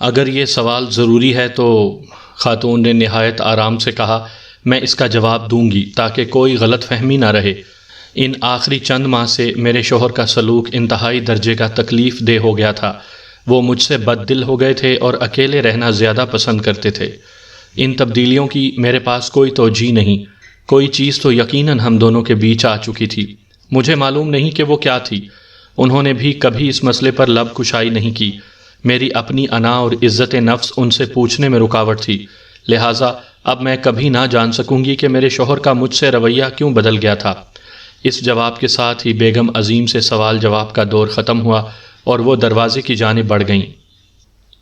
اگر یہ سوال ضروری ہے تو خاتون نے نہایت آرام سے کہا، میں اس کا جواب دوں گی تاکہ کوئی غلط فہمی نہ رہے۔ ان آخری چند ماہ سے میرے شوہر کا سلوک انتہائی درجے کا تکلیف دہ ہو گیا تھا۔ وہ مجھ سے بد دل ہو گئے تھے اور اکیلے رہنا زیادہ پسند کرتے تھے۔ ان تبدیلیوں کی میرے پاس کوئی توجیہ نہیں۔ کوئی چیز تو یقیناً ہم دونوں کے بیچ آ چکی تھی، مجھے معلوم نہیں کہ وہ کیا تھی۔ انہوں نے بھی کبھی اس مسئلے پر لب کشائی نہیں کی۔ میری اپنی انا اور عزت نفس ان سے پوچھنے میں رکاوٹ تھی، لہٰذا اب میں کبھی نہ جان سکوں گی کہ میرے شوہر کا مجھ سے رویہ کیوں بدل گیا تھا۔ اس جواب کے ساتھ ہی بیگم عظیم سے سوال جواب کا دور ختم ہوا اور وہ دروازے کی جانب بڑھ گئیں۔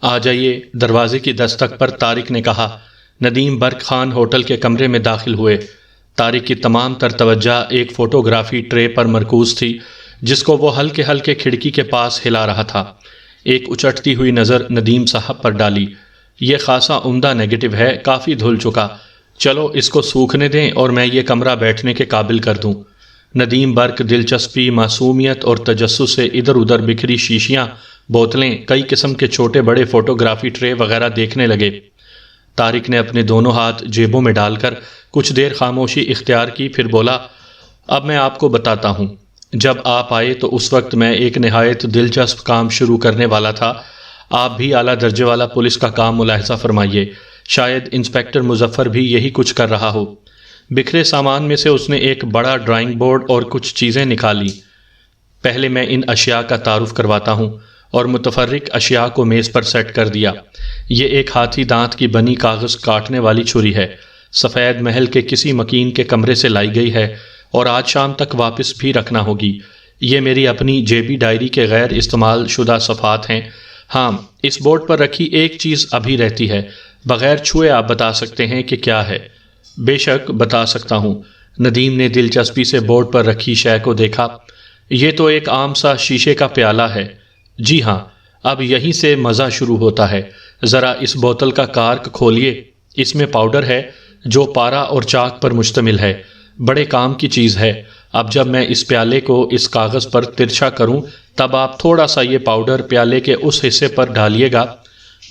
آ جائیے، دروازے کی دستک پر طارق نے کہا۔ ندیم برق خان ہوٹل کے کمرے میں داخل ہوئے۔ طارق کی تمام تر توجہ ایک فوٹوگرافی ٹرے پر مرکوز تھی جس کو وہ ہلکے ہلکے کھڑکی کے پاس ہلا رہا تھا۔ ایک اچٹتی ہوئی نظر ندیم صاحب پر ڈالی۔ یہ خاصا عمدہ نیگیٹو ہے، کافی دھل چکا، چلو اس کو سوکھنے دیں اور میں یہ کمرہ بیٹھنے کے قابل کر دوں۔ ندیم برق دلچسپی، معصومیت اور تجسس سے ادھر ادھر بکھری شیشیاں، بوتلیں، کئی قسم کے چھوٹے بڑے فوٹوگرافی ٹرے وغیرہ دیکھنے لگے۔ طارق نے اپنے دونوں ہاتھ جیبوں میں ڈال کر کچھ دیر خاموشی اختیار کی، پھر بولا، اب میں آپ کو بتاتا ہوں۔ جب آپ آئے تو اس وقت میں ایک نہایت دلچسپ کام شروع کرنے والا تھا۔ آپ بھی اعلیٰ درجے والا پولیس کا کام ملاحظہ فرمائیے، شاید انسپکٹر مظفر بھی یہی کچھ کر رہا ہو۔ بکھرے سامان میں سے اس نے ایک بڑا ڈرائنگ بورڈ اور کچھ چیزیں نکالی۔ پہلے میں ان اشیاء کا تعارف کرواتا ہوں، اور متفرق اشیاء کو میز پر سیٹ کر دیا۔ یہ ایک ہاتھی دانت کی بنی کاغذ کاٹنے والی چھری ہے، سفید محل کے کسی مکین کے کمرے سے لائی گئی ہے اور آج شام تک واپس بھی رکھنا ہوگی۔ یہ میری اپنی جیبی ڈائری کے غیر استعمال شدہ صفحات ہیں۔ ہاں، اس بورڈ پر رکھی ایک چیز ابھی رہتی ہے، بغیر چھوئے آپ بتا سکتے ہیں کہ کیا ہے؟ بے شک بتا سکتا ہوں۔ ندیم نے دلچسپی سے بورڈ پر رکھی شے کو دیکھا۔ یہ تو ایک عام سا شیشے کا پیالہ ہے۔ جی ہاں، اب یہیں سے مزہ شروع ہوتا ہے۔ ذرا اس بوتل کا کارک کھولیے، اس میں پاؤڈر ہے جو پارا اور چاک پر مشتمل ہے، بڑے کام کی چیز ہے۔ اب جب میں اس پیالے کو اس کاغذ پر ترچھا کروں تب آپ تھوڑا سا یہ پاؤڈر پیالے کے اس حصے پر ڈالیے گا۔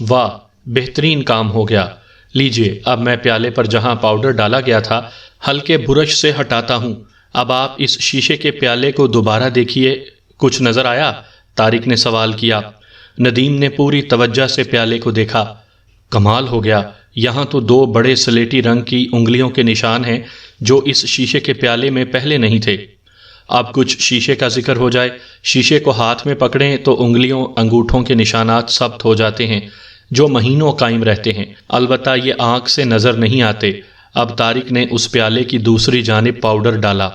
واہ، بہترین کام ہو گیا۔ لیجئے، اب میں پیالے پر جہاں پاؤڈر ڈالا گیا تھا ہلکے برش سے ہٹاتا ہوں۔ اب آپ اس شیشے کے پیالے کو دوبارہ دیکھیے، کچھ نظر آیا؟ طارق نے سوال کیا۔ ندیم نے پوری توجہ سے پیالے کو دیکھا۔ کمال ہو گیا، یہاں تو دو بڑے سلیٹی رنگ کی انگلیوں کے نشان ہیں جو اس شیشے کے پیالے میں پہلے نہیں تھے۔ اب کچھ شیشے کا ذکر ہو جائے، شیشے کو ہاتھ میں پکڑیں تو انگلیوں انگوٹھوں کے نشانات ثبت ہو جاتے ہیں جو مہینوں قائم رہتے ہیں، البتہ یہ آنکھ سے نظر نہیں آتے۔ اب طارق نے اس پیالے کی دوسری جانب پاؤڈر ڈالا۔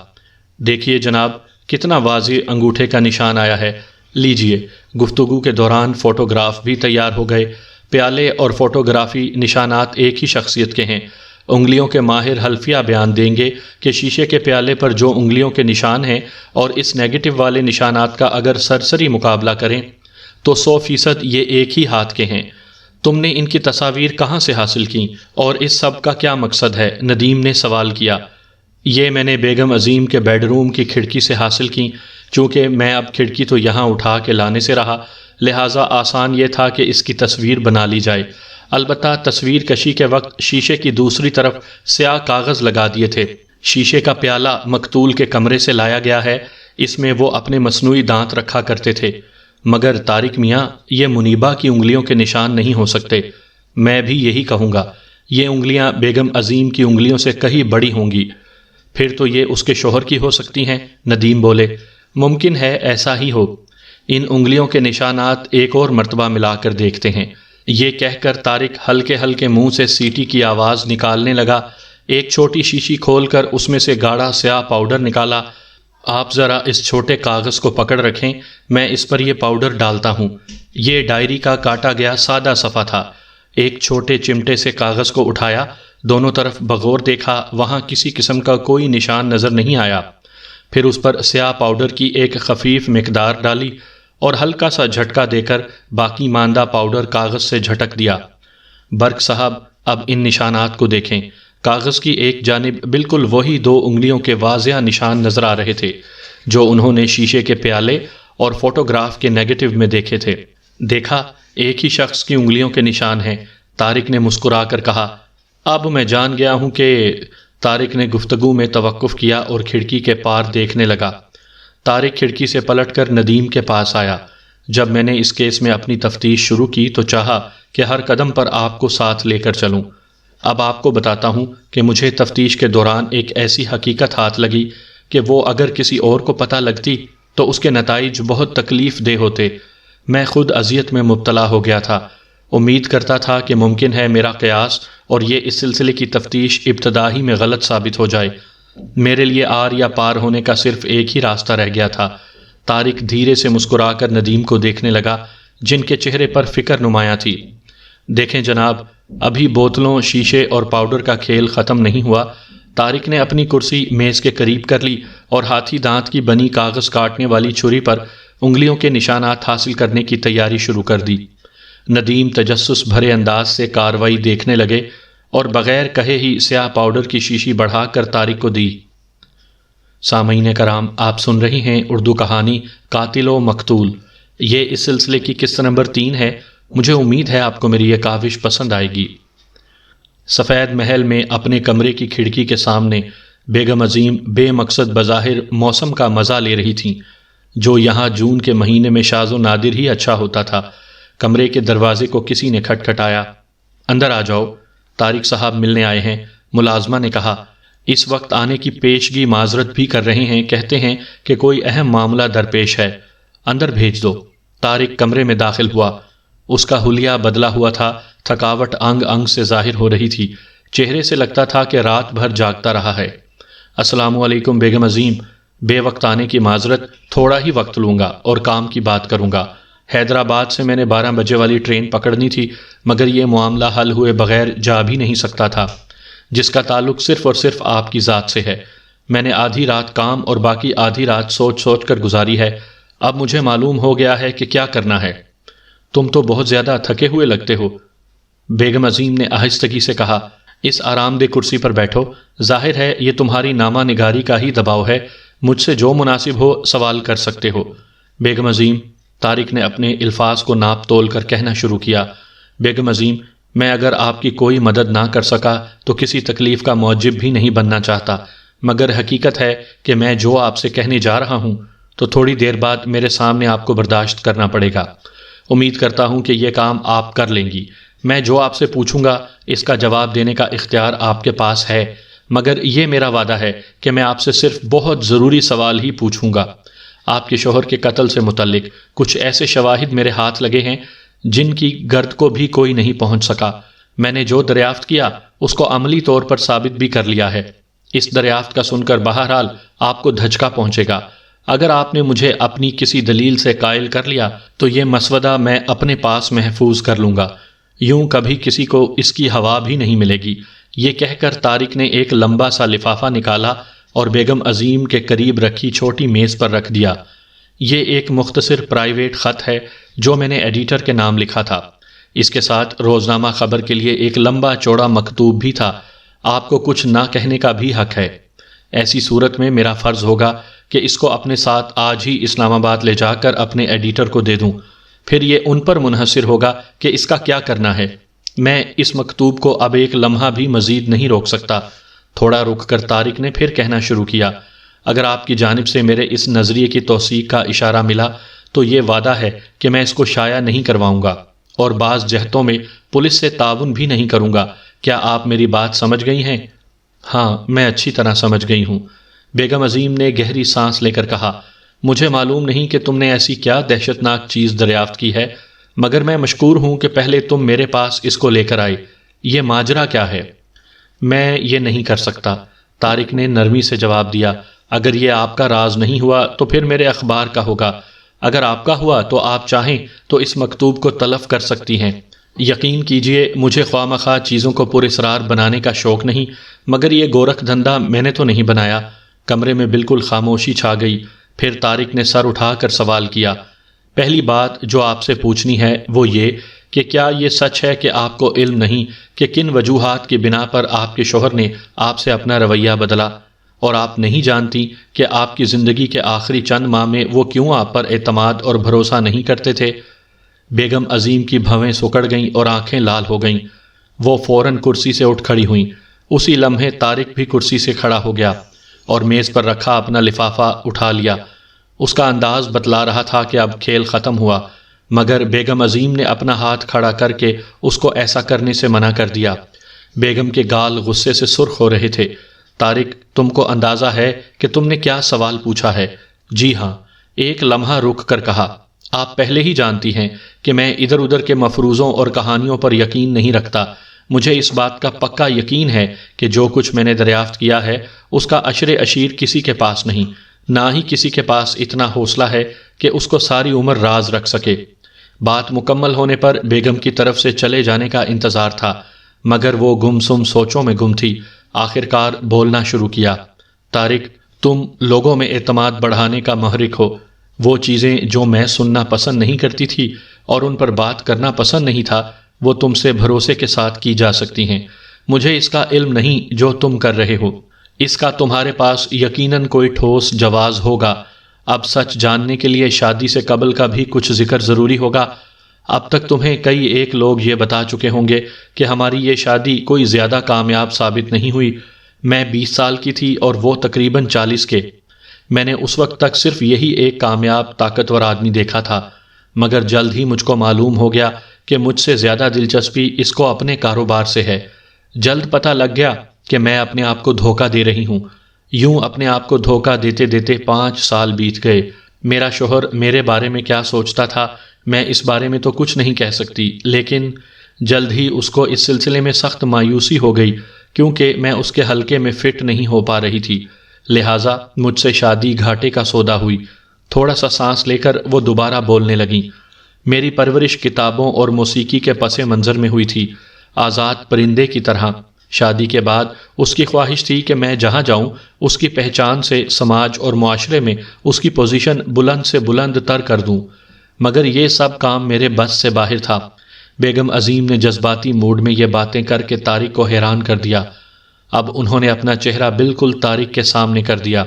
دیکھیے جناب، کتنا واضح انگوٹھے کا نشان آیا ہے۔ لیجئے، گفتگو کے دوران فوٹوگراف بھی تیار ہو گئے۔ پیالے اور فوٹوگرافی نشانات ایک ہی شخصیت کے ہیں۔ انگلیوں کے ماہر حلفیہ بیان دیں گے کہ شیشے کے پیالے پر جو انگلیوں کے نشان ہیں اور اس نیگیٹو والے نشانات کا اگر سرسری مقابلہ کریں تو 100% یہ ایک ہی ہاتھ کے ہیں۔ تم نے ان کی تصاویر کہاں سے حاصل کیں اور اس سب کا کیا مقصد ہے؟ ندیم نے سوال کیا۔ یہ میں نے بیگم عظیم کے بیڈ روم کی کھڑکی سے حاصل کی، چونکہ میں اب کھڑکی تو یہاں اٹھا کے لانے سے رہا، لہٰذا آسان یہ تھا کہ اس کی تصویر بنا لی جائے۔ البتہ تصویر کشی کے وقت شیشے کی دوسری طرف سیاہ کاغذ لگا دیے تھے۔ شیشے کا پیالہ مقتول کے کمرے سے لایا گیا ہے، اس میں وہ اپنے مصنوعی دانت رکھا کرتے تھے۔ مگر طارق میاں، یہ منیبہ کی انگلیوں کے نشان نہیں ہو سکتے۔ میں بھی یہی کہوں گا، یہ انگلیاں بیگم عظیم کی انگلیوں سے کہیں بڑی ہوں گی۔ پھر تو یہ اس کے شوہر کی ہو سکتی ہیں، ندیم بولے۔ ممکن ہے ایسا ہی ہو۔ ان انگلیوں کے نشانات ایک اور مرتبہ ملا کر دیکھتے ہیں۔ یہ کہہ کر طارق ہلکے ہلکے منہ سے سیٹی کی آواز نکالنے لگا۔ ایک چھوٹی شیشی کھول کر اس میں سے گاڑھا سیاہ پاؤڈر نکالا۔ آپ ذرا اس چھوٹے کاغذ کو پکڑ رکھیں، میں اس پر یہ پاؤڈر ڈالتا ہوں۔ یہ ڈائری کا کاٹا گیا سادہ صفحہ تھا۔ ایک چھوٹے چمٹے سے کاغذ کو اٹھایا، دونوں طرف بغور دیکھا، وہاں کسی قسم کا کوئی نشان نظر نہیں آیا۔ پھر اس پر سیاہ پاؤڈر کی ایک خفیف مقدار ڈالی اور ہلکا سا جھٹکا دے کر باقی ماندہ پاؤڈر کاغذ سے جھٹک دیا۔ برق صاحب، اب ان نشانات کو دیکھیں۔ کاغذ کی ایک جانب بالکل وہی دو انگلیوں کے واضح نشان نظر آ رہے تھے جو انہوں نے شیشے کے پیالے اور فوٹوگراف کے نیگیٹو میں دیکھے تھے۔ دیکھا، ایک ہی شخص کی انگلیوں کے نشان ہیں، طارق نے مسکرا کر کہا۔ اب میں جان گیا ہوں کہ طارق نے گفتگو میں توقف کیا اور کھڑکی کے پار دیکھنے لگا۔ طارق کھڑکی سے پلٹ کر ندیم کے پاس آیا۔ جب میں نے اس کیس میں اپنی تفتیش شروع کی تو چاہا کہ ہر قدم پر آپ کو ساتھ لے کر چلوں۔ اب آپ کو بتاتا ہوں کہ مجھے تفتیش کے دوران ایک ایسی حقیقت ہاتھ لگی کہ وہ اگر کسی اور کو پتہ لگتی تو اس کے نتائج بہت تکلیف دہ ہوتے۔ میں خود اذیت میں مبتلا ہو گیا تھا۔ امید کرتا تھا کہ ممکن ہے میرا قیاس اور یہ اس سلسلے کی تفتیش ابتدا ہی میں غلط ثابت ہو جائے۔ میرے لیے آر یا پار ہونے کا صرف ایک ہی راستہ رہ گیا تھا۔ طارق دھیرے سے مسکرا کر ندیم کو دیکھنے لگا، جن کے چہرے پر فکر نمایاں تھی۔ دیکھیں جناب، ابھی بوتلوں، شیشے اور پاؤڈر کا کھیل ختم نہیں ہوا۔ طارق نے اپنی کرسی میز کے قریب کر لی اور ہاتھی دانت کی بنی کاغذ کاٹنے والی چھری پر انگلیوں کے نشانات حاصل کرنے کی تیاری شروع کر دی۔ ندیم تجسس بھرے انداز سے کاروائی دیکھنے لگے اور بغیر کہے ہی سیاہ پاؤڈر کی شیشی بڑھا کر طارق کو دی۔ سامعین کرام، آپ سن رہی ہیں اردو کہانی قاتل و مقتول۔ یہ اس سلسلے کی قسط نمبر 3 ہے۔ مجھے امید ہے آپ کو میری یہ کاوش پسند آئے گی۔ سفید محل میں اپنے کمرے کی کھڑکی کے سامنے بیگم عظیم بے مقصد بظاہر موسم کا مزہ لے رہی تھیں، جو یہاں جون کے مہینے میں شاذ و نادر ہی اچھا ہوتا تھا۔ کمرے کے دروازے کو کسی نے کھٹکھٹایا۔ اندر آ جاؤ، طارق صاحب ملنے آئے ہیں، ملازمہ نے کہا۔ اس وقت آنے کی پیشگی معذرت بھی کر رہے ہیں، کہتے ہیں کہ کوئی اہم معاملہ درپیش ہے، اندر بھیج دو۔ طارق کمرے میں داخل ہوا۔ اس کا حلیہ بدلا ہوا تھا، تھکاوٹ انگ انگ سے ظاہر ہو رہی تھی، چہرے سے لگتا تھا کہ رات بھر جاگتا رہا ہے۔ السلام علیکم بیگم عظیم، بے وقت آنے کی معذرت، تھوڑا ہی وقت لوں گا اور کام کی بات کروں گا۔ حیدرآباد سے میں نے 12 بجے والی ٹرین پکڑنی تھی، مگر یہ معاملہ حل ہوئے بغیر جا بھی نہیں سکتا تھا، جس کا تعلق صرف اور صرف آپ کی ذات سے ہے۔ میں نے آدھی رات کام اور باقی آدھی رات سوچ سوچ کر گزاری ہے۔ اب مجھے معلوم ہو گیا ہے کہ کیا کرنا ہے۔ تم تو بہت زیادہ تھکے ہوئے لگتے ہو، بیگم عظیم نے آہستگی سے کہا۔ اس آرام دہ کرسی پر بیٹھو، ظاہر ہے یہ تمہاری نامہ نگاری کا ہی دباؤ ہے، مجھ سے جو مناسب ہو سوال کر سکتے ہو۔ بیگم عظیم، طارق نے اپنے الفاظ کو ناپ تول کر کہنا شروع کیا۔ بیگم عظیم، میں اگر آپ کی کوئی مدد نہ کر سکا تو کسی تکلیف کا موجب بھی نہیں بننا چاہتا، مگر حقیقت ہے کہ میں جو آپ سے کہنے جا رہا ہوں تو تھوڑی دیر بعد میرے سامنے آپ کو برداشت کرنا پڑے گا۔ امید کرتا ہوں کہ یہ کام آپ کر لیں گی۔ میں جو آپ سے پوچھوں گا اس کا جواب دینے کا اختیار آپ کے پاس ہے، مگر یہ میرا وعدہ ہے کہ میں آپ سے صرف بہت ضروری سوال ہی پوچھوں گا۔ آپ کے شوہر کے قتل سے متعلق کچھ ایسے شواہد میرے ہاتھ لگے ہیں جن کی گرد کو بھی کوئی نہیں پہنچ سکا۔ میں نے جو دریافت کیا اس کو عملی طور پر ثابت بھی کر لیا ہے۔ اس دریافت کا سن کر بہرحال آپ کو دھچکا پہنچے گا۔ اگر آپ نے مجھے اپنی کسی دلیل سے قائل کر لیا تو یہ مسودہ میں اپنے پاس محفوظ کر لوں گا، یوں کبھی کسی کو اس کی ہوا بھی نہیں ملے گی۔ یہ کہہ کر طارق نے ایک لمبا سا لفافہ نکالا اور بیگم عظیم کے قریب رکھی چھوٹی میز پر رکھ دیا۔ یہ ایک مختصر پرائیویٹ خط ہے جو میں نے ایڈیٹر کے نام لکھا تھا۔ اس کے ساتھ روزنامہ خبر کے لیے ایک لمبا چوڑا مکتوب بھی تھا۔ آپ کو کچھ نہ کہنے کا بھی حق ہے۔ ایسی صورت میں میرا فرض ہوگا کہ اس کو اپنے ساتھ آج ہی اسلام آباد لے جا کر اپنے ایڈیٹر کو دے دوں، پھر یہ ان پر منحصر ہوگا کہ اس کا کیا کرنا ہے۔ میں اس مکتوب کو اب ایک لمحہ بھی مزید نہیں روک سکتا۔ تھوڑا رک کر طارق نے پھر کہنا شروع کیا۔ اگر آپ کی جانب سے میرے اس نظریے کی توثیق کا اشارہ ملا تو یہ وعدہ ہے کہ میں اس کو شائع نہیں کرواؤں گا اور بعض جہتوں میں پولیس سے تعاون بھی نہیں کروں گا۔ کیا آپ میری بات سمجھ گئی ہیں؟ ہاں، میں اچھی طرح سمجھ گئی ہوں، بیگم عظیم نے گہری سانس لے کر کہا۔ مجھے معلوم نہیں کہ تم نے ایسی کیا دہشت ناک چیز دریافت کی ہے، مگر میں مشکور ہوں کہ پہلے تم میرے پاس اس کو لے کر آئے۔ یہ ماجرا کیا ہے؟ میں یہ نہیں کر سکتا، طارق نے نرمی سے جواب دیا۔ اگر یہ آپ کا راز نہیں ہوا تو پھر میرے اخبار کا ہوگا۔ اگر آپ کا ہوا تو آپ چاہیں تو اس مکتوب کو تلف کر سکتی ہیں۔ یقین کیجئے مجھے خواہ مخواہ چیزوں کو پراسرار بنانے کا شوق نہیں، مگر یہ گورکھ دھندا میں نے تو نہیں بنایا۔ کمرے میں بالکل خاموشی چھا گئی۔ پھر طارق نے سر اٹھا کر سوال کیا۔ پہلی بات جو آپ سے پوچھنی ہے وہ یہ کہ کیا یہ سچ ہے کہ آپ کو علم نہیں کہ کن وجوہات کی بنا پر آپ کے شوہر نے آپ سے اپنا رویہ بدلا، اور آپ نہیں جانتی کہ آپ کی زندگی کے آخری چند ماہ میں وہ کیوں آپ پر اعتماد اور بھروسہ نہیں کرتے تھے؟ بیگم عظیم کی بھویں سکڑ گئیں اور آنکھیں لال ہو گئیں۔ وہ فوراً کرسی سے اٹھ کھڑی ہوئیں۔ اسی لمحے طارق بھی کرسی سے کھڑا ہو گیا اور میز پر رکھا اپنا لفافہ اٹھا لیا۔ اس کا انداز بتلا رہا تھا کہ اب کھیل ختم ہوا، مگر بیگم عظیم نے اپنا ہاتھ کھڑا کر کے اس کو ایسا کرنے سے منع کر دیا۔ بیگم کے گال غصے سے سرخ ہو رہے تھے۔ طارق، تم کو اندازہ ہے کہ تم نے کیا سوال پوچھا ہے؟ جی ہاں، ایک لمحہ رک کر کہا۔ آپ پہلے ہی جانتی ہیں کہ میں ادھر ادھر کے مفروضوں اور کہانیوں پر یقین نہیں رکھتا۔ مجھے اس بات کا پکا یقین ہے کہ جو کچھ میں نے دریافت کیا ہے اس کا عشر اشیر کسی کے پاس نہیں، نہ ہی کسی کے پاس اتنا حوصلہ ہے کہ اس کو ساری عمر راز رکھ سکے۔ بات مکمل ہونے پر بیگم کی طرف سے چلے جانے کا انتظار تھا، مگر وہ گمسم سوچوں میں گم تھی۔ آخر کار بولنا شروع کیا۔ طارق، تم لوگوں میں اعتماد بڑھانے کا محرک ہو۔ وہ چیزیں جو میں سننا پسند نہیں کرتی تھی اور ان پر بات کرنا پسند نہیں تھا، وہ تم سے بھروسے کے ساتھ کی جا سکتی ہیں۔ مجھے اس کا علم نہیں جو تم کر رہے ہو، اس کا تمہارے پاس یقیناً کوئی ٹھوس جواز ہوگا۔ اب سچ جاننے کے لیے شادی سے قبل کا بھی کچھ ذکر ضروری ہوگا۔ اب تک تمہیں کئی ایک لوگ یہ بتا چکے ہوں گے کہ ہماری یہ شادی کوئی زیادہ کامیاب ثابت نہیں ہوئی۔ میں 20 سال کی تھی اور وہ تقریباً 40 کے۔ میں نے اس وقت تک صرف یہی ایک کامیاب طاقتور آدمی دیکھا تھا، مگر جلد ہی مجھ کو معلوم ہو گیا کہ مجھ سے زیادہ دلچسپی اس کو اپنے کاروبار سے ہے۔ جلد پتہ لگ گیا کہ میں اپنے آپ کو دھوکہ دے رہی ہوں۔ یوں اپنے آپ کو دھوکہ دیتے دیتے 5 سال بیت گئے۔ میرا شوہر میرے بارے میں کیا سوچتا تھا میں اس بارے میں تو کچھ نہیں کہہ سکتی، لیکن جلد ہی اس کو اس سلسلے میں سخت مایوسی ہو گئی کیونکہ میں اس کے حلقے میں فٹ نہیں ہو پا رہی تھی، لہٰذا مجھ سے شادی گھاٹے کا سودا ہوئی۔ تھوڑا سا سانس لے کر وہ دوبارہ بولنے لگیں۔ میری پرورش کتابوں اور موسیقی کے پس منظر میں ہوئی تھی، آزاد پرندے کی طرح۔ شادی کے بعد اس کی خواہش تھی کہ میں جہاں جاؤں اس کی پہچان سے سماج اور معاشرے میں اس کی پوزیشن بلند سے بلند تر کر دوں، مگر یہ سب کام میرے بس سے باہر تھا۔ بیگم عظیم نے جذباتی موڈ میں یہ باتیں کر کے طارق کو حیران کر دیا۔ اب انہوں نے اپنا چہرہ بالکل طارق کے سامنے کر دیا۔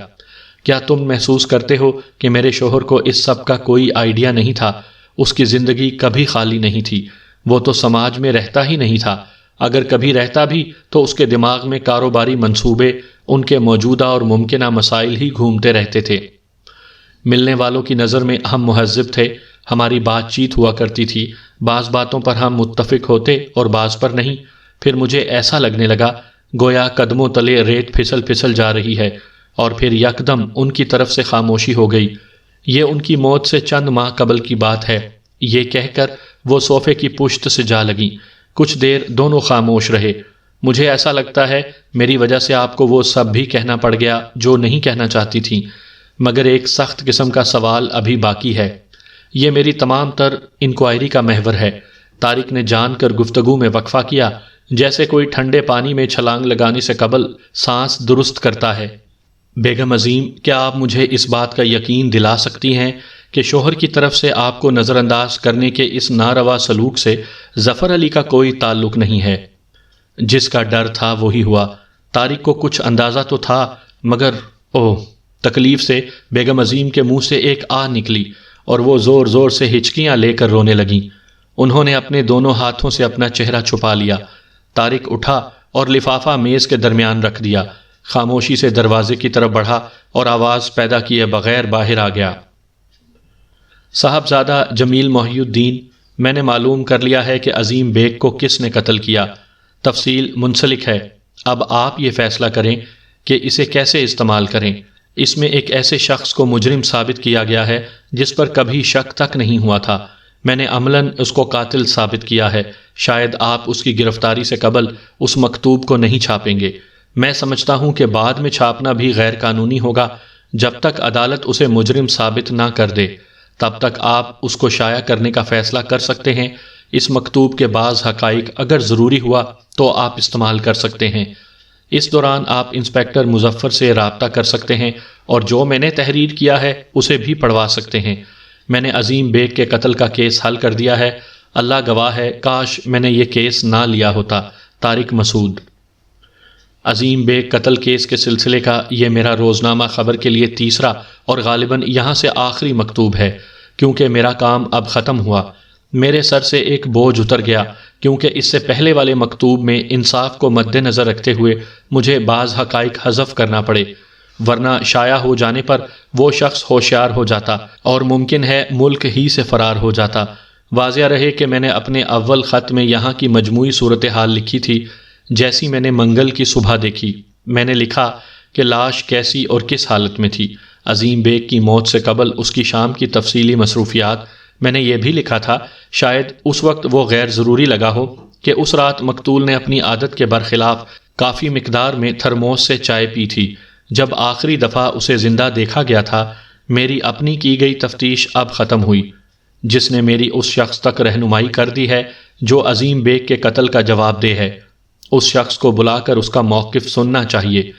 کیا تم محسوس کرتے ہو کہ میرے شوہر کو اس سب کا کوئی آئیڈیا نہیں تھا؟ اس کی زندگی کبھی خالی نہیں تھی، وہ تو سماج میں رہتا ہی نہیں تھا۔ اگر کبھی رہتا بھی تو اس کے دماغ میں کاروباری منصوبے، ان کے موجودہ اور ممکنہ مسائل ہی گھومتے رہتے تھے۔ ملنے والوں کی نظر میں ہم مہذب تھے، ہماری بات چیت ہوا کرتی تھی، بعض باتوں پر ہم متفق ہوتے اور بعض پر نہیں۔ پھر مجھے ایسا لگنے لگا گویا قدموں تلے ریت پھسل پھسل جا رہی ہے، اور پھر یکدم ان کی طرف سے خاموشی ہو گئی۔ یہ ان کی موت سے چند ماہ قبل کی بات ہے۔ یہ کہہ کر وہ صوفے کی پشت سے جا لگیں۔ کچھ دیر دونوں خاموش رہے۔ مجھے ایسا لگتا ہے میری وجہ سے آپ کو وہ سب بھی کہنا پڑ گیا جو نہیں کہنا چاہتی تھیں، مگر ایک سخت قسم کا سوال ابھی باقی ہے۔ یہ میری تمام تر انکوائری کا محور ہے۔ طارق نے جان کر گفتگو میں وقفہ کیا، جیسے کوئی ٹھنڈے پانی میں چھلانگ لگانے سے قبل سانس درست کرتا ہے۔ بیگم عظیم، کیا آپ مجھے اس بات کا یقین دلا سکتی ہیں کہ شوہر کی طرف سے آپ کو نظر انداز کرنے کے اس ناروا سلوک سے ظفر علی کا کوئی تعلق نہیں ہے؟ جس کا ڈر تھا وہی ہوا۔ طارق کو کچھ اندازہ تو تھا، مگر تکلیف سے بیگم عظیم کے منہ سے ایک آہ نکلی اور وہ زور زور سے ہچکیاں لے کر رونے لگیں۔ انہوں نے اپنے دونوں ہاتھوں سے اپنا چہرہ چھپا لیا۔ طارق اٹھا اور لفافہ میز کے درمیان رکھ دیا، خاموشی سے دروازے کی طرف بڑھا اور آواز پیدا کیے بغیر باہر آ گیا۔ صاحبزادہ جمیل محی الدین، میں نے معلوم کر لیا ہے کہ عظیم بیگ کو کس نے قتل کیا۔ تفصیل منسلک ہے، اب آپ یہ فیصلہ کریں کہ اسے کیسے استعمال کریں۔ اس میں ایک ایسے شخص کو مجرم ثابت کیا گیا ہے جس پر کبھی شک تک نہیں ہوا تھا۔ میں نے عملاً اس کو قاتل ثابت کیا ہے۔ شاید آپ اس کی گرفتاری سے قبل اس مکتوب کو نہیں چھاپیں گے۔ میں سمجھتا ہوں کہ بعد میں چھاپنا بھی غیر قانونی ہوگا۔ جب تک عدالت اسے مجرم ثابت نہ کر دے تب تک آپ اس کو شائع کرنے کا فیصلہ کر سکتے ہیں۔ اس مکتوب کے بعض حقائق اگر ضروری ہوا تو آپ استعمال کر سکتے ہیں۔ اس دوران آپ انسپیکٹر مظفر سے رابطہ کر سکتے ہیں اور جو میں نے تحریر کیا ہے اسے بھی پڑھوا سکتے ہیں۔ میں نے عظیم بیگ کے قتل کا کیس حل کر دیا ہے۔ اللہ گواہ ہے، کاش میں نے یہ کیس نہ لیا ہوتا۔ طارق مسعود۔ عظیم بیگ قتل کیس کے سلسلے کا یہ میرا روزنامہ خبر کے لیے تیسرا اور غالباً یہاں سے آخری مکتوب ہے، کیونکہ میرا کام اب ختم ہوا۔ میرے سر سے ایک بوجھ اتر گیا، کیونکہ اس سے پہلے والے مکتوب میں انصاف کو مد نظر رکھتے ہوئے مجھے بعض حقائق حذف کرنا پڑے، ورنہ شائع ہو جانے پر وہ شخص ہوشیار ہو جاتا اور ممکن ہے ملک ہی سے فرار ہو جاتا۔ واضح رہے کہ میں نے اپنے اول خط میں یہاں کی مجموعی صورتحال لکھی تھی جیسی میں نے منگل کی صبح دیکھی۔ میں نے لکھا کہ لاش کیسی اور کس حالت میں تھی، عظیم بیگ کی موت سے قبل اس کی شام کی تفصیلی مصروفیات۔ میں نے یہ بھی لکھا تھا شاید اس وقت وہ غیر ضروری لگا ہو کہ اس رات مقتول نے اپنی عادت کے برخلاف کافی مقدار میں تھرموس سے چائے پی تھی۔ جب آخری دفعہ اسے زندہ دیکھا گیا تھا، میری اپنی کی گئی تفتیش اب ختم ہوئی، جس نے میری اس شخص تک رہنمائی کر دی ہے جو عظیم بیگ کے قتل کا جواب دہ ہے۔ اس شخص کو بلا کر اس کا موقف سننا چاہیے۔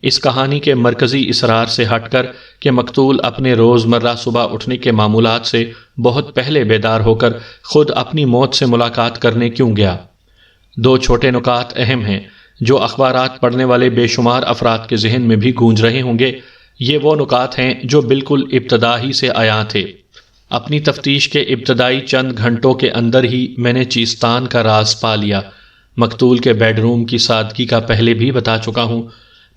اس کہانی کے مرکزی اسرار سے ہٹ کر کہ مقتول اپنے روزمرہ صبح اٹھنے کے معمولات سے بہت پہلے بیدار ہو کر خود اپنی موت سے ملاقات کرنے کیوں گیا۔ دو چھوٹے نکات اہم ہیں جو اخبارات پڑھنے والے بے شمار افراد کے ذہن میں بھی گونج رہے ہوں گے۔ یہ وہ نکات ہیں جو بالکل ابتدا ہی سے عیاں تھے۔ اپنی تفتیش کے ابتدائی چند گھنٹوں کے اندر ہی میں نے چیستان کا راز پا لیا۔ مقتول کے بیڈ روم کی سادگی کا پہلے بھی بتا چکا ہوں۔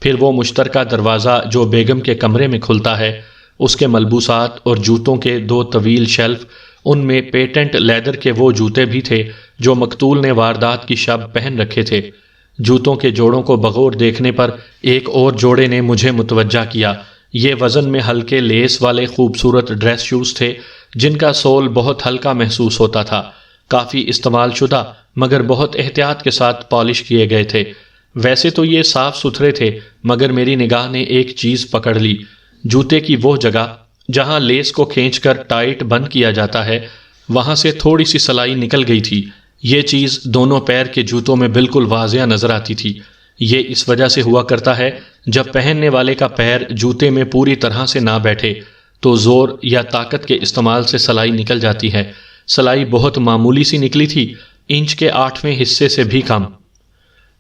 پھر وہ مشترکہ دروازہ جو بیگم کے کمرے میں کھلتا ہے، اس کے ملبوسات اور جوتوں کے دو طویل شیلف، ان میں پیٹنٹ لیدر کے وہ جوتے بھی تھے جو مقتول نے واردات کی شب پہن رکھے تھے۔ جوتوں کے جوڑوں کو بغور دیکھنے پر ایک اور جوڑے نے مجھے متوجہ کیا۔ یہ وزن میں ہلکے لیس والے خوبصورت ڈریس شوز تھے جن کا سول بہت ہلکا محسوس ہوتا تھا، کافی استعمال شدہ مگر بہت احتیاط کے ساتھ پالش کیے گئے تھے۔ ویسے تو یہ صاف ستھرے تھے مگر میری نگاہ نے ایک چیز پکڑ لی۔ جوتے کی وہ جگہ جہاں لیس کو کھینچ کر ٹائٹ بند کیا جاتا ہے، وہاں سے تھوڑی سی سلائی نکل گئی تھی۔ یہ چیز دونوں پیر کے جوتوں میں بالکل واضح نظر آتی تھی۔ یہ اس وجہ سے ہوا کرتا ہے جب پہننے والے کا پیر جوتے میں پوری طرح سے نہ بیٹھے تو زور یا طاقت کے استعمال سے سلائی نکل جاتی ہے۔ سلائی بہت معمولی سی نکلی تھی، انچ کے 8ویں حصے سے بھی کم۔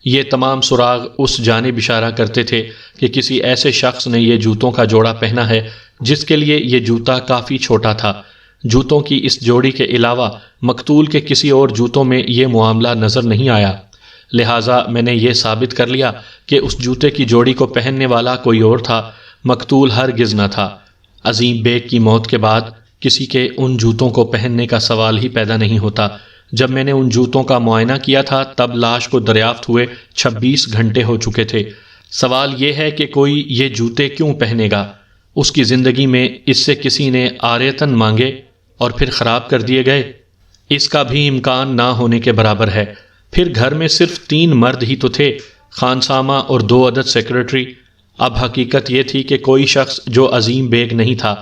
یہ تمام سراغ اس جانب اشارہ کرتے تھے کہ کسی ایسے شخص نے یہ جوتوں کا جوڑا پہنا ہے جس کے لیے یہ جوتا کافی چھوٹا تھا۔ جوتوں کی اس جوڑی کے علاوہ مقتول کے کسی اور جوتوں میں یہ معاملہ نظر نہیں آیا، لہٰذا میں نے یہ ثابت کر لیا کہ اس جوتے کی جوڑی کو پہننے والا کوئی اور تھا، مقتول ہرگز نہ تھا۔ عظیم بیگ کی موت کے بعد کسی کے ان جوتوں کو پہننے کا سوال ہی پیدا نہیں ہوتا۔ جب میں نے ان جوتوں کا معائنہ کیا تھا تب لاش کو دریافت ہوئے 26 گھنٹے ہو چکے تھے۔ سوال یہ ہے کہ کوئی یہ جوتے کیوں پہنے گا؟ اس کی زندگی میں اس سے کسی نے عاریتاً مانگے اور پھر خراب کر دیے گئے؟ اس کا بھی امکان نہ ہونے کے برابر ہے۔ پھر گھر میں صرف 3 مرد ہی تو تھے، خانسامہ اور 2 عدد سیکرٹری۔ اب حقیقت یہ تھی کہ کوئی شخص جو عظیم بیگ نہیں تھا،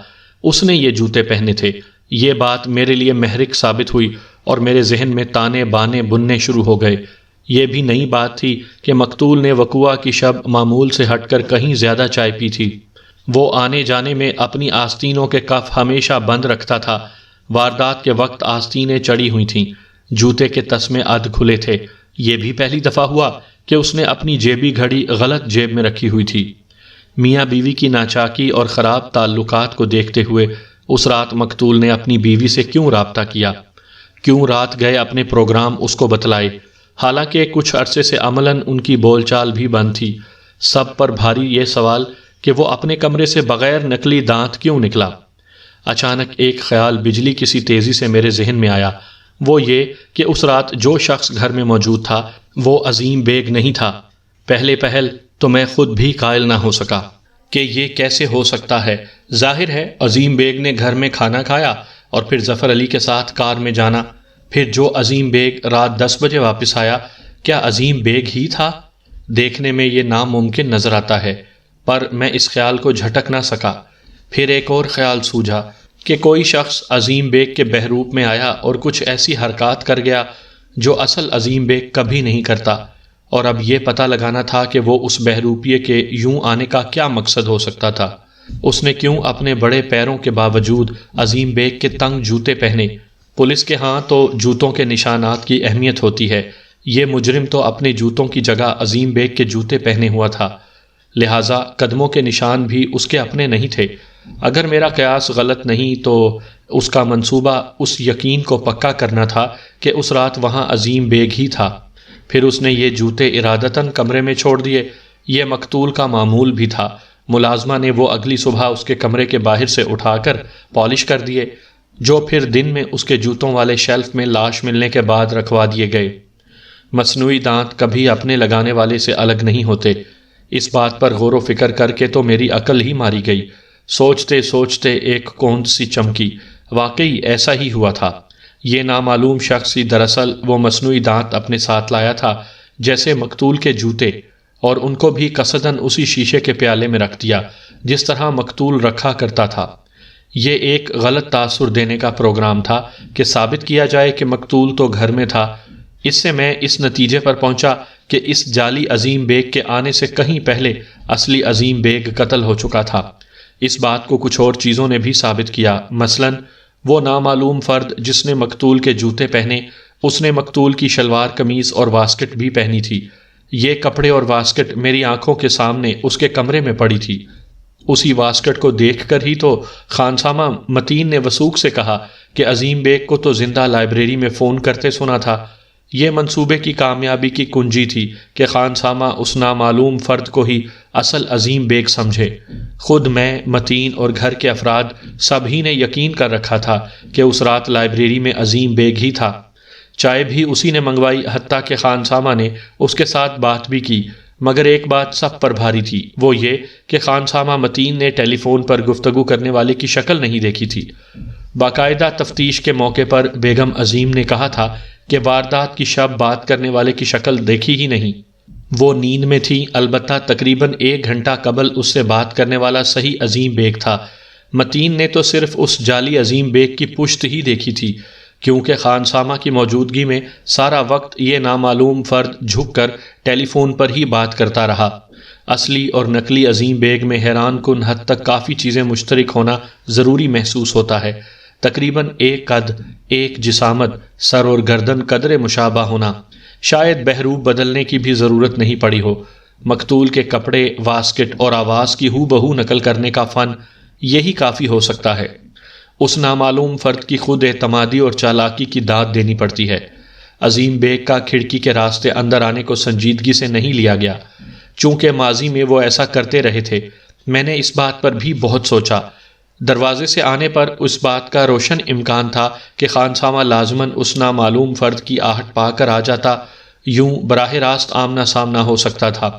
اس نے یہ جوتے پہنے تھے۔ یہ بات میرے لیے محرک ثابت ہوئی اور میرے ذہن میں تانے بانے بننے شروع ہو گئے۔ یہ بھی نئی بات تھی کہ مقتول نے وقوعہ کی شب معمول سے ہٹ کر کہیں زیادہ چائے پی تھی۔ وہ آنے جانے میں اپنی آستینوں کے کف ہمیشہ بند رکھتا تھا۔ واردات کے وقت آستینیں چڑھی ہوئی تھیں، جوتے کے تسمے کھلے تھے۔ یہ بھی پہلی دفعہ ہوا کہ اس نے اپنی جیبی گھڑی غلط جیب میں رکھی ہوئی تھی۔ میاں بیوی کی ناچاکی اور خراب تعلقات کو دیکھتے ہوئے اس رات مقتول نے اپنی بیوی سے کیوں رابطہ کیا؟ کیوں رات گئے اپنے پروگرام اس کو بتلائے؟ حالانکہ کچھ عرصے سے عملاً ان کی بول چال بھی بند تھی۔ سب پر بھاری یہ سوال کہ وہ اپنے کمرے سے بغیر نقلی دانت کیوں نکلا؟ اچانک ایک خیال بجلی کی سی تیزی سے میرے ذہن میں آیا، وہ یہ کہ اس رات جو شخص گھر میں موجود تھا وہ عظیم بیگ نہیں تھا۔ پہلے پہل تو میں خود بھی قائل نہ ہو سکا کہ یہ کیسے ہو سکتا ہے۔ ظاہر ہے عظیم بیگ نے گھر میں کھانا کھایا اور پھر ظفر علی کے ساتھ کار میں جانا۔ پھر جو عظیم بیگ رات 10 بجے واپس آیا، کیا عظیم بیگ ہی تھا؟ دیکھنے میں یہ ناممکن نظر آتا ہے، پر میں اس خیال کو جھٹک نہ سکا۔ پھر ایک اور خیال سوجھا کہ کوئی شخص عظیم بیگ کے بہروپ میں آیا اور کچھ ایسی حرکات کر گیا جو اصل عظیم بیگ کبھی نہیں کرتا، اور اب یہ پتہ لگانا تھا کہ وہ اس بہروپیے کے یوں آنے کا کیا مقصد ہو سکتا تھا۔ اس نے کیوں اپنے بڑے پیروں کے باوجود عظیم بیگ کے تنگ جوتے پہنے؟ پولیس کے ہاں تو جوتوں کے نشانات کی اہمیت ہوتی ہے۔ یہ مجرم تو اپنے جوتوں کی جگہ عظیم بیگ کے جوتے پہنے ہوا تھا، لہٰذا قدموں کے نشان بھی اس کے اپنے نہیں تھے۔ اگر میرا قیاس غلط نہیں تو اس کا منصوبہ اس یقین کو پکا کرنا تھا کہ اس رات وہاں عظیم بیگ ہی تھا۔ پھر اس نے یہ جوتے ارادتاً کمرے میں چھوڑ دیے۔ یہ مقتول کا معمول بھی تھا۔ ملازمہ نے وہ اگلی صبح اس کے کمرے کے باہر سے اٹھا کر پالش کر دیے، جو پھر دن میں اس کے جوتوں والے شیلف میں لاش ملنے کے بعد رکھوا دیے گئے۔ مصنوعی دانت کبھی اپنے لگانے والے سے الگ نہیں ہوتے۔ اس بات پر غور و فکر کر کے تو میری عقل ہی ماری گئی۔ سوچتے سوچتے ایک کوند سی چمکی۔ واقعی ایسا ہی ہوا تھا۔ یہ نامعلوم شخص ہی دراصل وہ مصنوعی دانت اپنے ساتھ لایا تھا، جیسے مقتول کے جوتے، اور ان کو بھی قصداً اسی شیشے کے پیالے میں رکھ دیا جس طرح مقتول رکھا کرتا تھا۔ یہ ایک غلط تاثر دینے کا پروگرام تھا کہ ثابت کیا جائے کہ مقتول تو گھر میں تھا۔ اس سے میں اس نتیجے پر پہنچا کہ اس جعلی عظیم بیگ کے آنے سے کہیں پہلے اصلی عظیم بیگ قتل ہو چکا تھا۔ اس بات کو کچھ اور چیزوں نے بھی ثابت کیا۔ مثلاً وہ نامعلوم فرد جس نے مقتول کے جوتے پہنے، اس نے مقتول کی شلوار قمیض اور واسکٹ بھی پہنی تھی۔ یہ کپڑے اور واسکٹ میری آنکھوں کے سامنے اس کے کمرے میں پڑی تھی۔ اسی واسکٹ کو دیکھ کر ہی تو خانسامہ متین نے وثوق سے کہا کہ عظیم بیگ کو تو زندہ لائبریری میں فون کرتے سنا تھا۔ یہ منصوبے کی کامیابی کی کنجی تھی کہ خانسامہ اس نامعلوم فرد کو ہی اصل عظیم بیگ سمجھے۔ خود میں، متین اور گھر کے افراد سب ہی نے یقین کر رکھا تھا کہ اس رات لائبریری میں عظیم بیگ ہی تھا۔ چائے بھی اسی نے منگوائی، حتیٰ کہ خانسامہ نے اس کے ساتھ بات بھی کی، مگر ایک بات سب پر بھاری تھی، وہ یہ کہ خانسامہ متین نے ٹیلی فون پر گفتگو کرنے والے کی شکل نہیں دیکھی تھی۔ باقاعدہ تفتیش کے موقع پر بیگم عظیم نے کہا تھا کہ واردات کی شب بات کرنے والے کی شکل دیکھی ہی نہیں۔ وہ نیند میں تھی، البتہ تقریباً 1 گھنٹہ قبل اس سے بات کرنے والا صحیح عظیم بیگ تھا۔ متین نے تو صرف اس جعلی عظیم بیگ کی پشت ہی دیکھی تھی، کیونکہ خانسامہ کی موجودگی میں سارا وقت یہ نامعلوم فرد جھک کر ٹیلی فون پر ہی بات کرتا رہا۔ اصلی اور نقلی عظیم بیگ میں حیران کن حد تک کافی چیزیں مشترک ہونا ضروری محسوس ہوتا ہے۔ تقریباً ایک قد، ایک جسامت، سر اور گردن قدرے مشابہ ہونا۔ شاید بہروپ بدلنے کی بھی ضرورت نہیں پڑی ہو۔ مقتول کے کپڑے، واسکٹ اور آواز کی ہو بہو نقل کرنے کا فن یہی کافی ہو سکتا ہے۔ اس نامعلوم فرد کی خود اعتمادی اور چالاکی کی داد دینی پڑتی ہے۔ عظیم بیگ کا کھڑکی کے راستے اندر آنے کو سنجیدگی سے نہیں لیا گیا، چونکہ ماضی میں وہ ایسا کرتے رہے تھے۔ میں نے اس بات پر بھی بہت سوچا۔ دروازے سے آنے پر اس بات کا روشن امکان تھا کہ خانسامہ لازماً اس نامعلوم فرد کی آہٹ پا کر آ جاتا، یوں براہ راست آمنا سامنا ہو سکتا تھا۔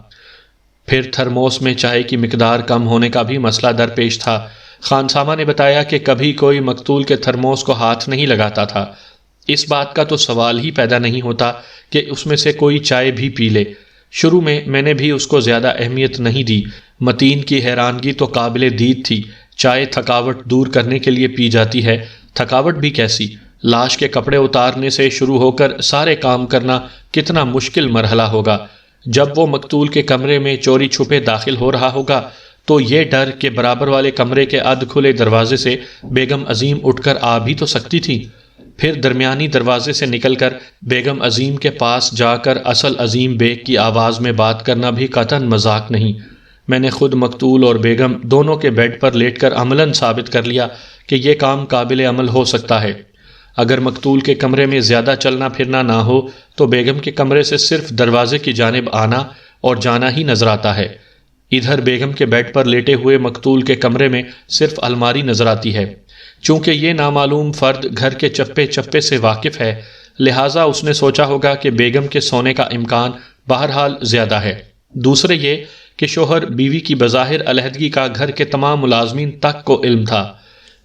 پھر تھرموس میں چائے کی مقدار کم ہونے کا بھی مسئلہ درپیش تھا۔ خانسامہ نے بتایا کہ کبھی کوئی مقتول کے تھرموس کو ہاتھ نہیں لگاتا تھا۔ اس بات کا تو سوال ہی پیدا نہیں ہوتا کہ اس میں سے کوئی چائے بھی پی لے۔ شروع میں نے بھی اس کو زیادہ اہمیت نہیں دی۔ متین کی حیرانگی تو قابل دید تھی۔ چائے تھکاوٹ دور کرنے کے لیے پی جاتی ہے، تھکاوٹ بھی کیسی؟ لاش کے کپڑے اتارنے سے شروع ہو کر سارے کام کرنا کتنا مشکل مرحلہ ہوگا۔ جب وہ مقتول کے کمرے میں چوری چھپے داخل ہو رہا ہوگا تو یہ ڈر کہ برابر والے کمرے کے ادھ کھلے دروازے سے بیگم عظیم اٹھ کر آ بھی تو سکتی تھی۔ پھر درمیانی دروازے سے نکل کر بیگم عظیم کے پاس جا کر اصل عظیم بیگ کی آواز میں بات کرنا بھی قطعاً مذاق نہیں۔ میں نے خود مقتول اور بیگم دونوں کے بیڈ پر لیٹ کر عملاً ثابت کر لیا کہ یہ کام قابل عمل ہو سکتا ہے۔ اگر مقتول کے کمرے میں زیادہ چلنا پھرنا نہ ہو تو بیگم کے کمرے سے صرف دروازے کی جانب آنا اور جانا ہی نظر آتا ہے۔ ادھر بیگم کے بیڈ پر لیٹے ہوئے مقتول کے کمرے میں صرف الماری نظر آتی ہے۔ چونکہ یہ نامعلوم فرد گھر کے چپے چپے سے واقف ہے، لہٰذا اس نے سوچا ہوگا کہ بیگم کے سونے کا امکان بہرحال زیادہ ہے۔ دوسرے یہ کہ شوہر بیوی کی بظاہر علیحدگی کا گھر کے تمام ملازمین تک کو علم تھا۔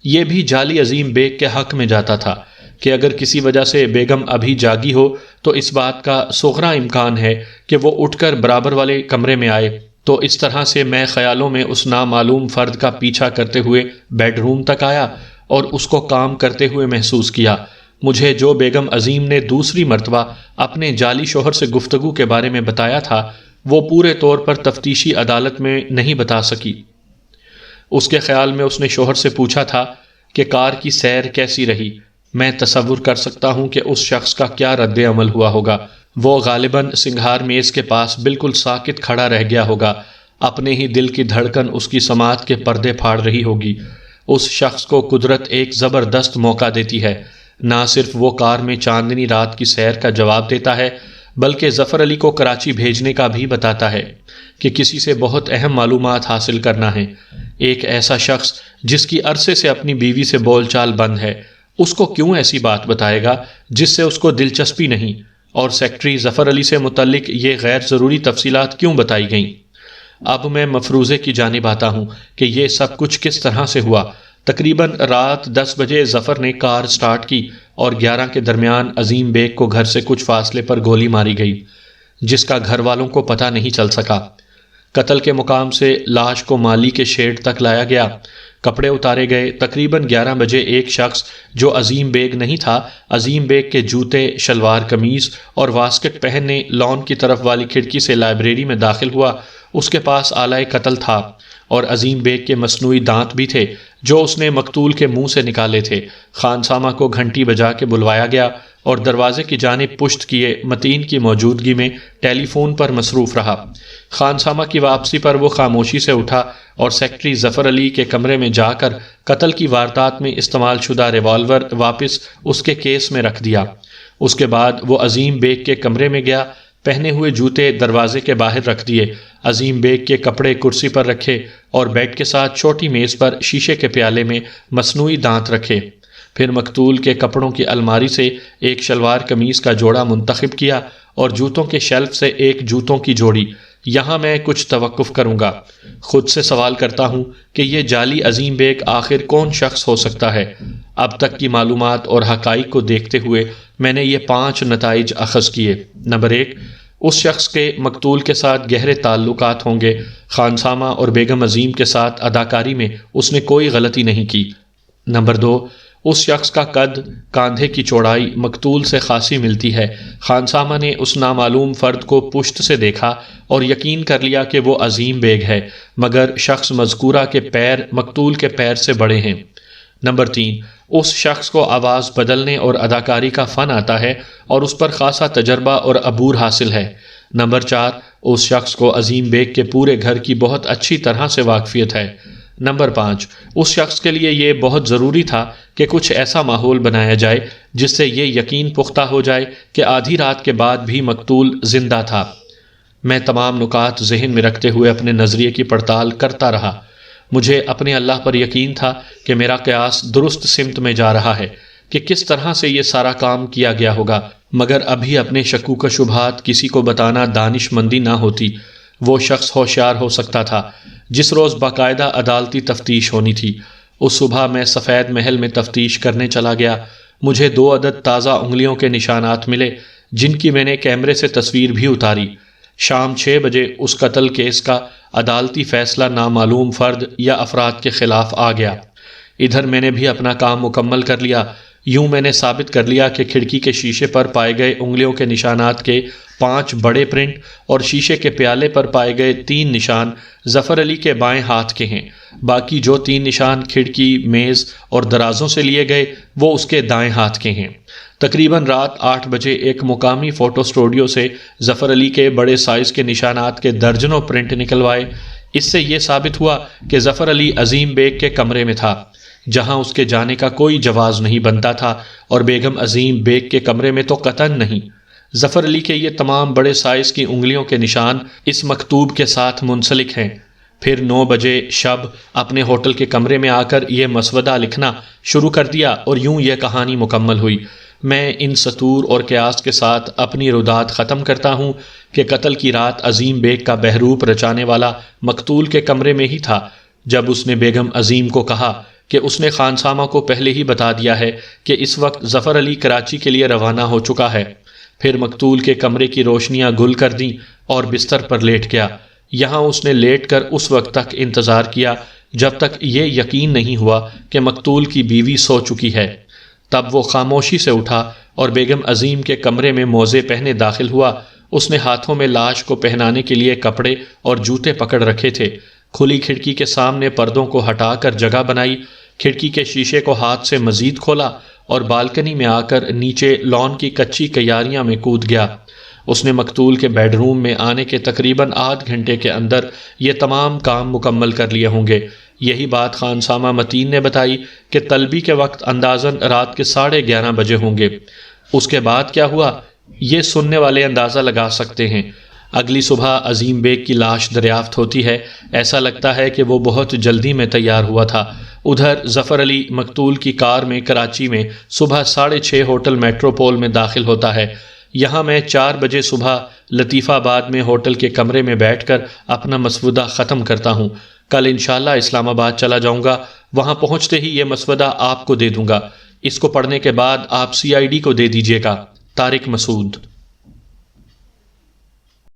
یہ بھی جعلی عظیم بیگ کے حق میں جاتا تھا کہ اگر کسی وجہ سے بیگم ابھی جاگی ہو تو اس بات کا صغرا امکان ہے کہ وہ اٹھ کر برابر والے کمرے میں آئے۔ تو اس طرح سے میں خیالوں میں اس نامعلوم فرد کا پیچھا کرتے ہوئے بیڈ روم تک آیا اور اس کو کام کرتے ہوئے محسوس کیا۔ مجھے جو بیگم عظیم نے دوسری مرتبہ اپنے جعلی شوہر سے گفتگو کے بارے میں بتایا تھا وہ پورے طور پر تفتیشی عدالت میں نہیں بتا سکی۔ اس کے خیال میں اس نے شوہر سے پوچھا تھا کہ کار کی سیر کیسی رہی۔ میں تصور کر سکتا ہوں کہ اس شخص کا کیا رد عمل ہوا ہوگا۔ وہ غالباً سنگھار میز کے پاس بالکل ساکت کھڑا رہ گیا ہوگا۔ اپنے ہی دل کی دھڑکن اس کی سماعت کے پردے پھاڑ رہی ہوگی۔ اس شخص کو قدرت ایک زبردست موقع دیتی ہے، نہ صرف وہ کار میں چاندنی رات کی سیر کا جواب دیتا ہے، بلکہ ظفر علی کو کراچی بھیجنے کا بھی بتاتا ہے کہ کسی سے بہت اہم معلومات حاصل کرنا ہے۔ ایک ایسا شخص جس کی عرصے سے اپنی بیوی سے بول چال بند ہے، اس کو کیوں ایسی بات بتائے گا جس سے اس کو دلچسپی نہیں، اور سیکٹری ظفر علی سے متعلق یہ غیر ضروری تفصیلات کیوں بتائی گئیں؟ اب میں مفروضے کی جانب آتا ہوں کہ یہ سب کچھ کس طرح سے ہوا۔ تقریباً رات 10 بجے ظفر نے کار سٹارٹ کی اور 11 کے درمیان عظیم بیگ کو گھر سے کچھ فاصلے پر گولی ماری گئی، جس کا گھر والوں کو پتہ نہیں چل سکا۔ قتل کے مقام سے لاش کو مالی کے شیڈ تک لایا گیا، کپڑے اتارے گئے۔ تقریباً 11 بجے ایک شخص جو عظیم بیگ نہیں تھا، عظیم بیگ کے جوتے، شلوار قمیض اور واسکٹ پہنے لان کی طرف والی کھڑکی سے لائبریری میں داخل ہوا۔ اس کے پاس آلہ قتل تھا اور عظیم بیگ کے مصنوعی دانت بھی تھے جو اس نے مقتول کے منہ سے نکالے تھے۔ خانسامہ کو گھنٹی بجا کے بلوایا گیا اور دروازے کی جانب پشت کیے متین کی موجودگی میں ٹیلی فون پر مصروف رہا۔ خانسامہ کی واپسی پر وہ خاموشی سے اٹھا اور سیکٹری ظفر علی کے کمرے میں جا کر قتل کی واردات میں استعمال شدہ ریوالور واپس اس کے کیس میں رکھ دیا۔ اس کے بعد وہ عظیم بیگ کے کمرے میں گیا، پہنے ہوئے جوتے دروازے کے باہر رکھ دیے، عظیم بیگ کے کپڑے کرسی پر رکھے اور بیڈ کے ساتھ چھوٹی میز پر شیشے کے پیالے میں مصنوعی دانت رکھے۔ پھر مقتول کے کپڑوں کی الماری سے ایک شلوار قمیض کا جوڑا منتخب کیا اور جوتوں کے شیلف سے ایک جوتوں کی جوڑی۔ یہاں میں کچھ توقف کروں گا۔ خود سے سوال کرتا ہوں کہ یہ جعلی عظیم بیگ آخر کون شخص ہو سکتا ہے؟ اب تک کی معلومات اور حقائق کو دیکھتے ہوئے میں نے یہ 5 نتائج اخذ کیے۔ نمبر 1، اس شخص کے مقتول کے ساتھ گہرے تعلقات ہوں گے۔ خانسامہ اور بیگم عظیم کے ساتھ اداکاری میں اس نے کوئی غلطی نہیں کی۔ نمبر 2، اس شخص کا قد، کاندھے کی چوڑائی مقتول سے خاصی ملتی ہے۔ خانسامہ نے اس نامعلوم فرد کو پشت سے دیکھا اور یقین کر لیا کہ وہ عظیم بیگ ہے، مگر شخص مذکورہ کے پیر مقتول کے پیر سے بڑے ہیں۔ نمبر 3، اس شخص کو آواز بدلنے اور اداکاری کا فن آتا ہے اور اس پر خاصا تجربہ اور عبور حاصل ہے۔ نمبر 4، اس شخص کو عظیم بیگ کے پورے گھر کی بہت اچھی طرح سے واقفیت ہے۔ نمبر 5، اس شخص کے لیے یہ بہت ضروری تھا کہ کچھ ایسا ماحول بنایا جائے جس سے یہ یقین پختہ ہو جائے کہ آدھی رات کے بعد بھی مقتول زندہ تھا۔ میں تمام نکات ذہن میں رکھتے ہوئے اپنے نظریے کی پڑتال کرتا رہا۔ مجھے اپنے اللہ پر یقین تھا کہ میرا قیاس درست سمت میں جا رہا ہے، کہ کس طرح سے یہ سارا کام کیا گیا ہوگا، مگر ابھی اپنے شکوک و شبہات کسی کو بتانا دانش مندی نہ ہوتی۔ وہ شخص ہوشیار ہو سکتا تھا جس روز باقاعدہ عدالتی تفتیش ہونی تھی۔ اس صبح میں سفید محل میں تفتیش کرنے چلا گیا۔ مجھے 2 عدد تازہ انگلیوں کے نشانات ملے جن کی میں نے کیمرے سے تصویر بھی اتاری۔ شام 6 بجے اس قتل کیس کا عدالتی فیصلہ نامعلوم فرد یا افراد کے خلاف آ گیا۔ ادھر میں نے بھی اپنا کام مکمل کر لیا۔ یوں میں نے ثابت کر لیا کہ کھڑکی کے شیشے پر پائے گئے انگلیوں کے نشانات کے 5 بڑے پرنٹ اور شیشے کے پیالے پر پائے گئے 3 نشان ظفر علی کے بائیں ہاتھ کے ہیں۔ باقی جو 3 نشان کھڑکی، میز اور درازوں سے لیے گئے وہ اس کے دائیں ہاتھ کے ہیں۔ تقریباً رات 8 بجے ایک مقامی فوٹو اسٹوڈیو سے ظفر علی کے بڑے سائز کے نشانات کے درجنوں پرنٹ نکلوائے۔ اس سے یہ ثابت ہوا کہ ظفر علی عظیم بیگ کے کمرے میں تھا، جہاں اس کے جانے کا کوئی جواز نہیں بنتا تھا، اور بیگم عظیم بیگ کے کمرے میں تو قطعاً نہیں۔ ظفر علی کے یہ تمام بڑے سائز کی انگلیوں کے نشان اس مکتوب کے ساتھ منسلک ہیں۔ پھر 9 بجے شب اپنے ہوٹل کے کمرے میں آ کر یہ مسودہ لکھنا شروع کر دیا، اور یوں یہ کہانی مکمل ہوئی۔ میں ان سطور اور قیاس کے ساتھ اپنی رودات ختم کرتا ہوں کہ قتل کی رات عظیم بیگ کا بہروپ رچانے والا مقتول کے کمرے میں ہی تھا، جب اس نے بیگم عظیم کو کہا کہ اس نے خانسامہ کو پہلے ہی بتا دیا ہے کہ اس وقت ظفر علی کراچی کے لیے روانہ ہو چکا ہے۔ پھر مقتول کے کمرے کی روشنیاں گل کر دیں اور بستر پر لیٹ گیا۔ یہاں اس نے لیٹ کر اس وقت تک انتظار کیا جب تک یہ یقین نہیں ہوا کہ مقتول کی بیوی سو چکی ہے۔ تب وہ خاموشی سے اٹھا اور بیگم عظیم کے کمرے میں موزے پہنے داخل ہوا۔ اس نے ہاتھوں میں لاش کو پہنانے کے لیے کپڑے اور جوتے پکڑ رکھے تھے۔ کھلی کھڑکی کے سامنے پردوں کو ہٹا کر جگہ بنائی، کھڑکی کے شیشے کو ہاتھ سے مزید کھولا اور بالکنی میں آ کر نیچے لان کی کچی کیاریاں میں کود گیا۔ اس نے مقتول کے بیڈ روم میں آنے کے تقریباً آدھ گھنٹے کے اندر یہ تمام کام مکمل کر لیے ہوں گے۔ یہی بات خان سامہ متین نے بتائی کہ طلبی کے وقت اندازاً رات کے 11:30 بجے ہوں گے۔ اس کے بعد کیا ہوا یہ سننے والے اندازہ لگا سکتے ہیں۔ اگلی صبح عظیم بیگ کی لاش دریافت ہوتی ہے۔ ایسا لگتا ہے کہ وہ بہت جلدی میں تیار ہوا تھا۔ ادھر ظفر علی مقتول کی کار میں کراچی میں صبح 6:30 ہوٹل میٹروپول میں داخل ہوتا ہے۔ یہاں میں 4 بجے صبح لطیفہ آباد میں ہوٹل کے کمرے میں بیٹھ کر اپنا مسودہ ختم کرتا ہوں۔ کل انشاءاللہ اسلام آباد چلا جاؤں گا، وہاں پہنچتے ہی یہ مسودہ آپ کو دے دوں گا۔ اس کو پڑھنے کے بعد آپ CID کو دے دیجیے گا۔ طارق مسعود۔